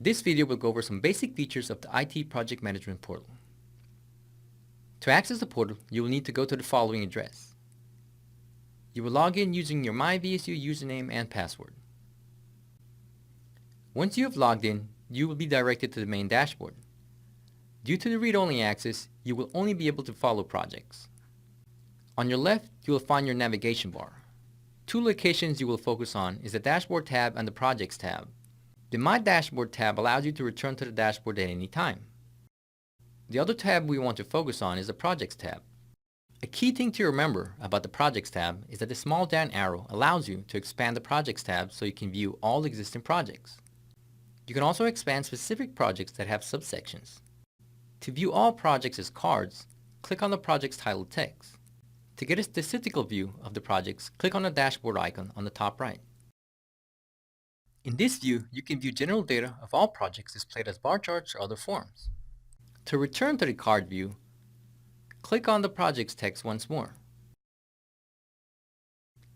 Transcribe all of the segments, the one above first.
This video will go over some basic features of the IT Project Management Portal. To access the portal, you will need to go to the following address. You will log in using your MyVSU username and password. Once you have logged in, you will be directed to the main dashboard. Due to the read-only access, you will only be able to follow projects. On your left, you will find your navigation bar. Two locations you will focus on is the Dashboard tab and the Projects tab. The My Dashboard tab allows you to return to the dashboard at any time. The other tab we want to focus on is the Projects tab. A key thing to remember about the Projects tab is that the small down arrow allows you to expand the Projects tab so you can view all existing projects. You can also expand specific projects that have subsections. To view all projects as cards, click on the project's title text. To get a statistical view of the projects, click on the dashboard icon on the top right. In this view, you can view general data of all projects displayed as bar charts or other forms. To return to the card view, click on the project's text once more.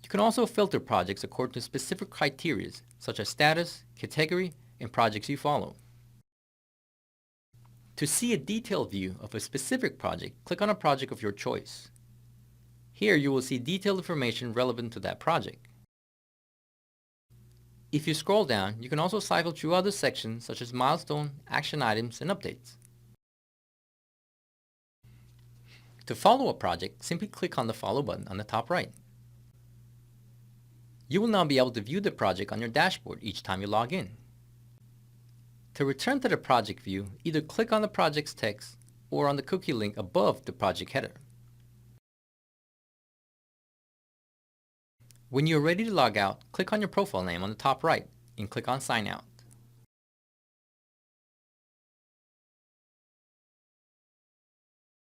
You can also filter projects according to specific criteria such as status, category, and projects you follow. To see a detailed view of a specific project, click on a project of your choice. Here you will see detailed information relevant to that project. If you scroll down, you can also cycle through other sections such as milestone, action items, and updates. To follow a project, simply click on the Follow button on the top right. You will now be able to view the project on your dashboard each time you log in. To return to the project view, either click on the project's text or on the cookie link above the project header. When you are ready to log out, click on your profile name on the top right and click on Sign Out.